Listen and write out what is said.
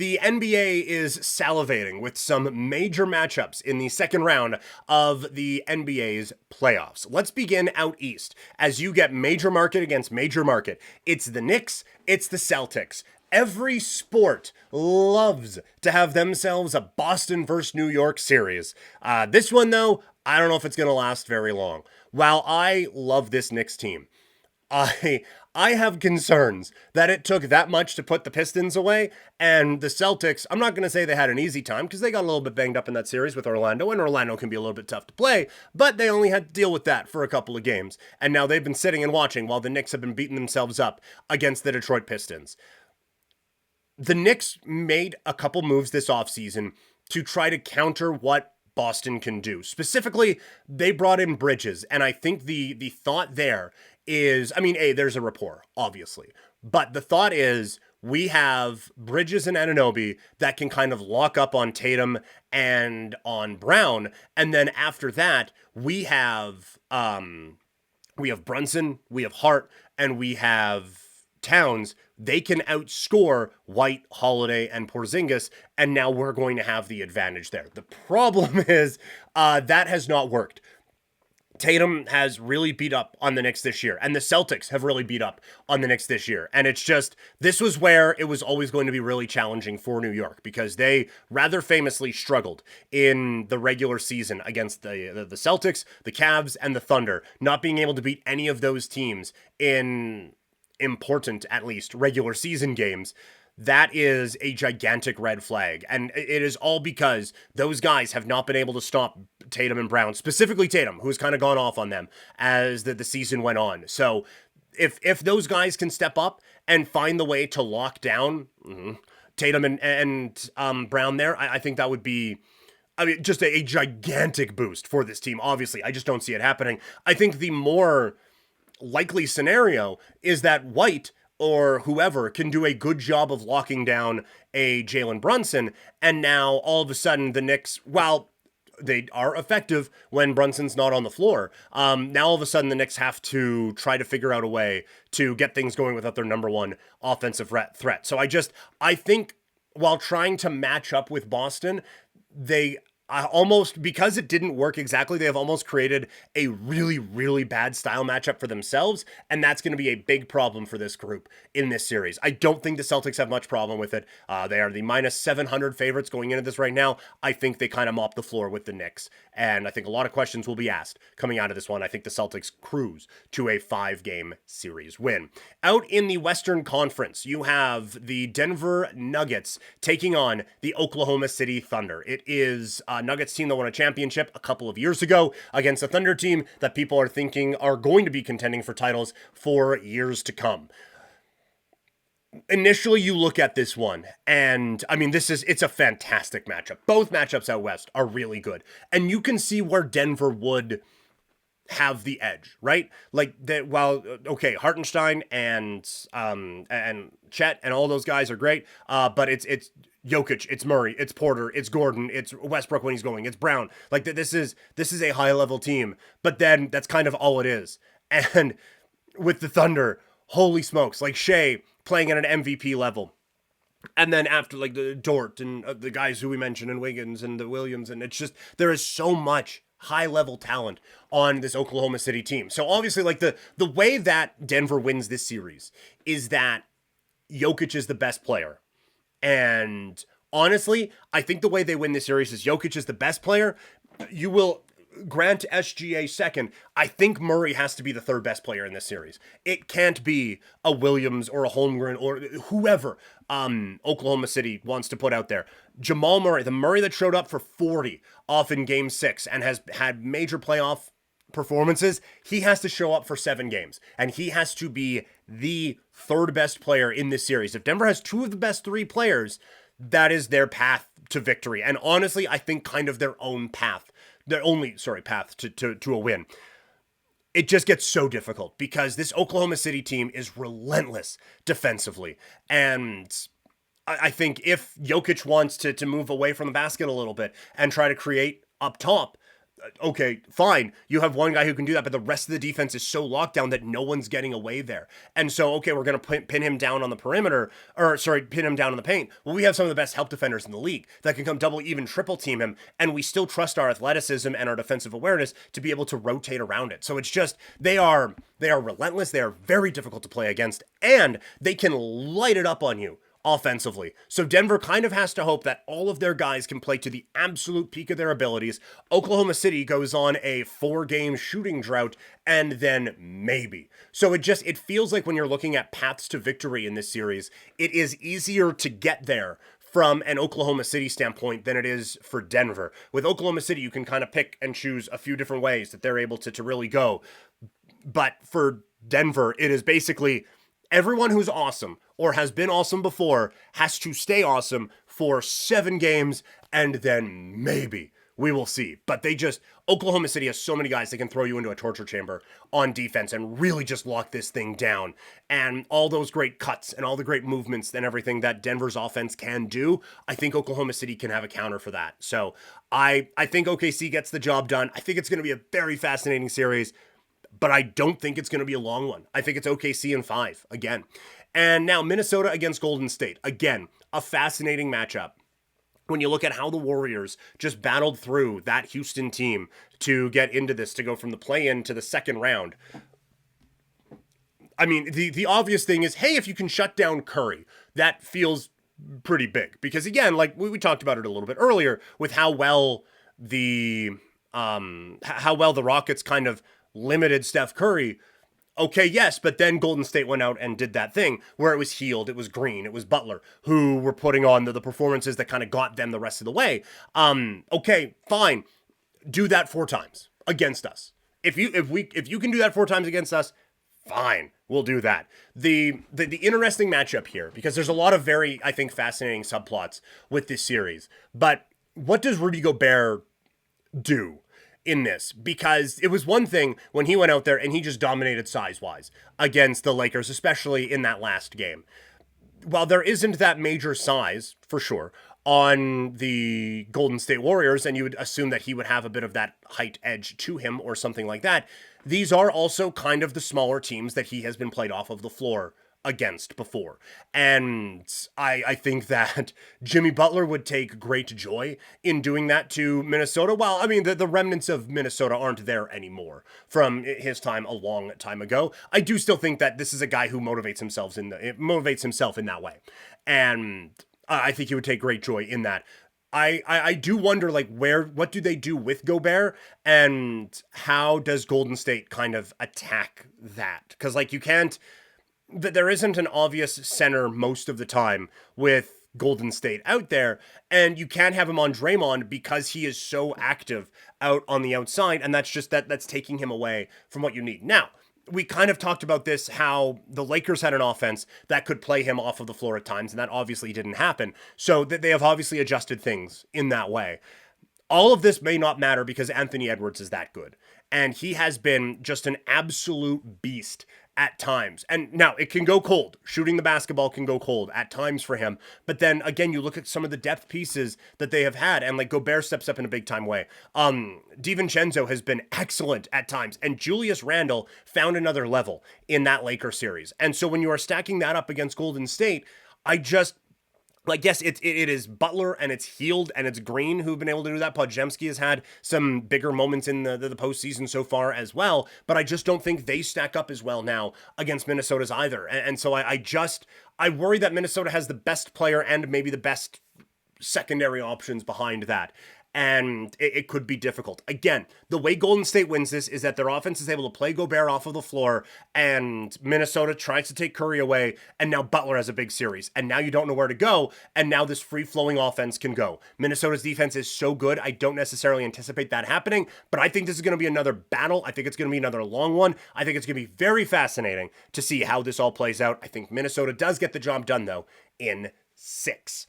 The NBA is salivating with some major matchups in the second round of the NBA's playoffs. Let's begin out east as you get major market against major market. It's the Knicks, it's the Celtics. Every sport loves to have themselves a Boston versus New York series. This one, though, I don't know if it's going to last very long. While I love this Knicks team, I I have concerns that it took that much to put the Pistons away, and the Celtics, I'm not going to say they had an easy time because they got a little bit banged up in that series with Orlando, and Orlando can be a little bit tough to play, but they only had to deal with that for a couple of games, and now they've been sitting and watching while the Knicks have been beating themselves up against the Detroit Pistons. The Knicks made a couple moves this offseason to try to counter what Boston can do. Specifically, they brought in Bridges, and I think the thought there is, I mean, there's a rapport, obviously, but the thought is we have Bridges and Anunoby that can kind of lock up on Tatum and on Brown, and then after that, we have Brunson, we have Hart, and we have Towns. They can outscore White, Holiday, and Porzingis, and now we're going to have the advantage there. The problem is that has not worked. Tatum has really beat up on the Knicks this year, and the Celtics have really beat up on the Knicks this year. And it's just, this was where it was always going to be really challenging for New York because they rather famously struggled in the regular season against the Celtics, the Cavs, and the Thunder, not being able to beat any of those teams in important, at least, regular season games. That is a gigantic red flag. And it is all because those guys have not been able to stop Tatum and Brown, specifically Tatum, who's kind of gone off on them as the season went on. So if those guys can step up and find the way to lock down Tatum and Brown there, I think that would be, I mean, just a gigantic boost for this team. Obviously, I just don't see it happening. I think the more likely scenario is that White or whoever can do a good job of locking down a Jalen Brunson, and now all of a sudden the Knicks, while they are effective when Brunson's not on the floor, now all of a sudden the Knicks have to try to figure out a way to get things going without their number one offensive threat. So I think while trying to match up with Boston, they almost, because it didn't work exactly, they have almost created a really, really bad style matchup for themselves, and that's going to be a big problem for this group in this series. I don't think the Celtics have much problem with it. They are the minus 700 favorites going into this right now. I think they kind of mop the floor with the Knicks, and I think a lot of questions will be asked coming out of this one. I think the Celtics cruise to a 5-game series win. Out in the Western Conference, you have the Denver Nuggets taking on the Oklahoma City Thunder. It is Nuggets team that won a championship a couple of years ago against a Thunder team that people are thinking are going to be contending for titles for years to come. Initially, you look at this one, and I mean, it's a fantastic matchup. Both matchups out west are really good, and you can see where Denver would have the edge, right? Like that. While okay, Hartenstein and Chet and all those guys are great, but it's Jokic, it's Murray, it's Porter, it's Gordon, it's Westbrook when he's going, it's Brown. Like this is a high level team, but then that's kind of all it is. And with the Thunder, holy smokes, like Shea playing at an MVP level. And then after, like, the Dort and the guys who we mentioned, and Wiggins and the Williams, and it's just, there is so much high-level talent on this Oklahoma City team. So obviously, like, the way that Denver wins this series is that Jokic is the best player. And honestly, I think the way they win this series is Jokic is the best player. You will grant SGA second. I think Murray has to be the third best player in this series. It can't be a Williams or a Holmgren or whoever Oklahoma City wants to put out there. Jamal Murray, the Murray that showed up for 40 off in game 6 and has had major playoff performances, he has to show up for 7 games, and he has to be the third best player in this series. If Denver has 2 of the best 3 players, that is their path to victory, and honestly, I think kind of their own path, their only, path to a win. It just gets so difficult because this Oklahoma City team is relentless defensively, and I think if Jokic wants to move away from the basket a little bit and try to create up top, Okay, fine. You have one guy who can do that, but the rest of the defense is so locked down that no one's getting away there. And so, okay, we're going to pin him down on the perimeter, or sorry, pin him down in the paint. Well, we have some of the best help defenders in the league that can come double, even triple team him, and we still trust our athleticism and our defensive awareness to be able to rotate around it. So it's just they are relentless. They are very difficult to play against, and they can light it up on you offensively. So Denver kind of has to hope that all of their guys can play to the absolute peak of their abilities. Oklahoma City goes on a 4-game shooting drought, and then maybe. So it feels like when you're looking at paths to victory in this series, it is easier to get there from an Oklahoma City standpoint than it is for Denver. With Oklahoma City, you can kind of pick and choose a few different ways that they're able to really go. But for Denver, it is basically everyone who's awesome or has been awesome before has to stay awesome for 7 games, and then maybe we will see. But Oklahoma City has so many guys that can throw you into a torture chamber on defense and really just lock this thing down. And all those great cuts and all the great movements and everything that Denver's offense can do, I think Oklahoma City can have a counter for that. So I think OKC gets the job done. I think it's going to be a very fascinating series, but I don't think it's going to be a long one. I think it's OKC in 5 again. And now Minnesota against Golden State. Again, a fascinating matchup. When you look at how the Warriors just battled through that Houston team to get into this, to go from the play-in to the second round. I mean, the obvious thing is, hey, if you can shut down Curry, that feels pretty big. Because again, like we talked about it a little bit earlier with how well the Rockets kind of limited Steph Curry. Okay, yes, but then Golden State went out and did that thing where it was Hield, it was Green, it was Butler, who were putting on the performances that kind of got them the rest of the way. Okay, fine. Do that 4 times against us. If you can do that 4 times against us, fine, we'll do that. The interesting matchup here, because there's a lot of very, I think, fascinating subplots with this series. But what does Rudy Gobert do in this? Because it was one thing when he went out there and he just dominated size-wise against the Lakers, especially in that last game. While there isn't that major size, for sure, on the Golden State Warriors, and you would assume that he would have a bit of that height edge to him or something like that, these are also kind of the smaller teams that he has been played off of the floor against before. And I think that Jimmy Butler would take great joy in doing that to Minnesota. Well, I mean, the remnants of Minnesota aren't there anymore from his time a long time ago. I do still think that this is a guy who motivates himself in that way. And I think he would take great joy in that. I do wonder, like, what do they do with Gobert, and how does Golden State kind of attack that? Because, like, there isn't an obvious center most of the time with Golden State out there, and you can't have him on Draymond because he is so active out on the outside, and that's taking him away from what you need. Now, we kind of talked about this, how the Lakers had an offense that could play him off of the floor at times, and that obviously didn't happen. So they have obviously adjusted things in that way. All of this may not matter because Anthony Edwards is that good. And he has been just an absolute beast at times. And now it can go cold. Shooting the basketball can go cold at times for him. But then again, you look at some of the depth pieces that they have had, and like Gobert steps up in a big time way. DiVincenzo has been excellent at times, and Julius Randle found another level in that Lakers series. And so when you are stacking that up against Golden State, yes, it is Butler and it's Hield and it's Green who've been able to do that. Podziemski has had some bigger moments in the postseason so far as well, but I just don't think they stack up as well now against Minnesota's either. And so I worry that Minnesota has the best player and maybe the best secondary options behind that. And it could be difficult. Again, the way Golden State wins this is that their offense is able to play Gobert off of the floor, and Minnesota tries to take Curry away, and now Butler has a big series, and now you don't know where to go, and now this free-flowing offense can go. Minnesota's defense is so good, I don't necessarily anticipate that happening, but I think this is going to be another battle. I think it's going to be another long one. I think it's going to be very fascinating to see how this all plays out. I think Minnesota does get the job done, though, in 6.